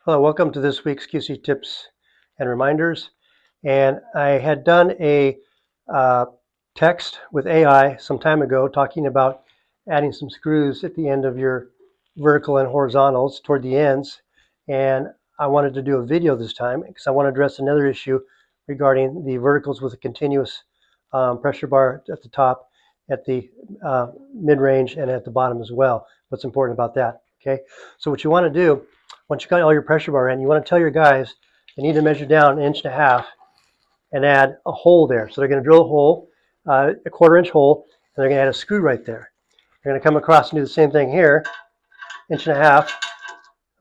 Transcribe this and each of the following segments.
Hello, welcome to this week's QC Tips and Reminders. And I had done a text with AI some time ago talking about adding some screws at the end of your vertical and horizontals toward the ends. And I wanted to do a video this time because I want to address another issue regarding the verticals with a continuous pressure bar at the top, at the mid-range, and at the bottom as well. What's important about that, okay? So what you want to do, once you got all your pressure bar in, you want to tell your guys they need to measure down 1.5 inches and add a hole there. So they're going to drill a hole, a 1/4 inch hole, and they're going to add a screw right there. They're going to come across and do the same thing here, 1.5 inches,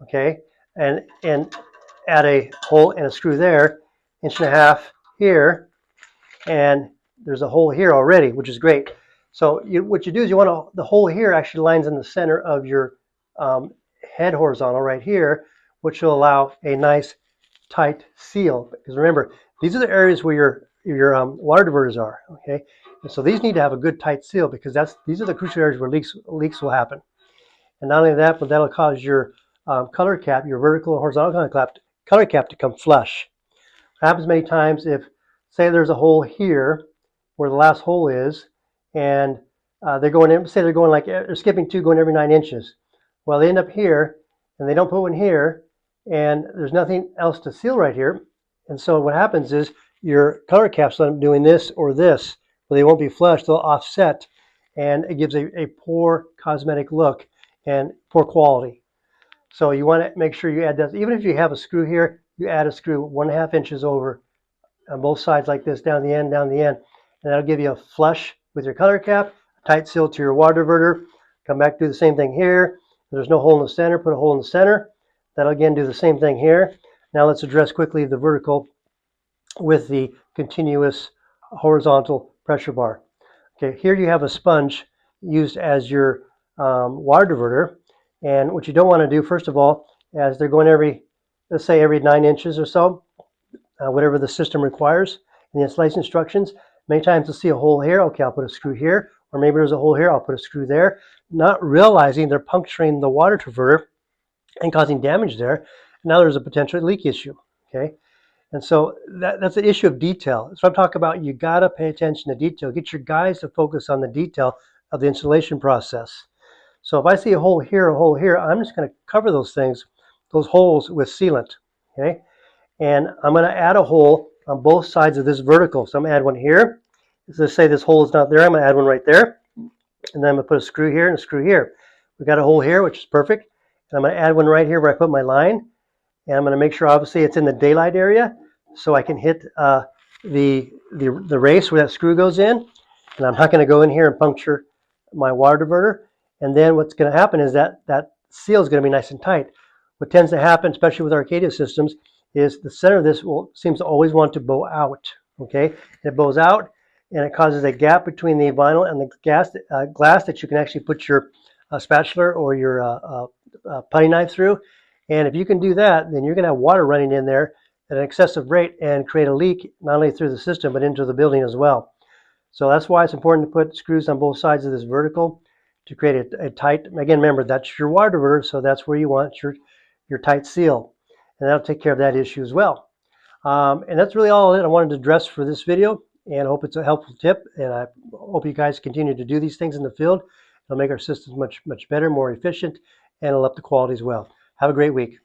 okay, and add a hole and a screw there, 1.5 inches here, and there's a hole here already, which is great. So what you do is you want the hole here actually lines in the center of your head horizontal right here, which will allow a nice tight seal. Because remember, these are the areas where your water diverters are. Okay, and so these need to have a good tight seal because these are the crucial areas where leaks will happen. And not only that, but that'll cause your color cap, your vertical and horizontal color cap to come flush. It happens many times if, say, there's a hole here where the last hole is, and they're going in, say they're going like they're skipping 2, going every 9 inches. Well, they end up here, and they don't put one here, and there's nothing else to seal right here. And so what happens is your color caps end up doing this or this, but they won't be flush, they'll offset, and it gives a poor cosmetic look and poor quality. So you want to make sure you add that. Even if you have a screw here, you add a screw 1.5 inches over on both sides like this, down the end, and that'll give you a flush with your color cap, a tight seal to your water diverter. Come back, do the same thing here. If there's no hole in the center, put a hole in the center. That'll again do the same thing here. Now let's address quickly the vertical with the continuous horizontal pressure bar. Okay, here you have a sponge used as your water diverter. And what you don't want to do, first of all, as they're going let's say every 9 inches or so, whatever the system requires in the installation instructions. Many times you'll see a hole here, okay, I'll put a screw here, or maybe there's a hole here, I'll put a screw there, not realizing they're puncturing the water diverter and causing damage there. Now there's a potential leak issue, okay? And so that's an issue of detail. So I'm talking about you gotta pay attention to detail. Get your guys to focus on the detail of the installation process. So if I see a hole here, I'm just gonna cover those holes with sealant, okay? And I'm going to add a hole on both sides of this vertical. So I'm going to add one here. Let's say this hole is not there. I'm going to add one right there. And then I'm going to put a screw here and a screw here. We've got a hole here, which is perfect. And I'm going to add one right here where I put my line. And I'm going to make sure, obviously, it's in the daylight area so I can hit the race where that screw goes in. And I'm not going to go in here and puncture my water diverter. And then what's going to happen is that seal is going to be nice and tight. What tends to happen, especially with Arcadia systems, is the center of this seems to always want to bow out, okay? It bows out, and it causes a gap between the vinyl and the glass that you can actually put your spatula or your putty knife through. And if you can do that, then you're going to have water running in there at an excessive rate and create a leak not only through the system but into the building as well. So that's why it's important to put screws on both sides of this vertical to create a tight, again, remember, that's your water diverter, so that's where you want your tight seal. And that'll take care of that issue as well. And that's really all I wanted to address for this video. And I hope it's a helpful tip. And I hope you guys continue to do these things in the field. It'll make our systems much better, more efficient, and it'll up the quality as well. Have a great week.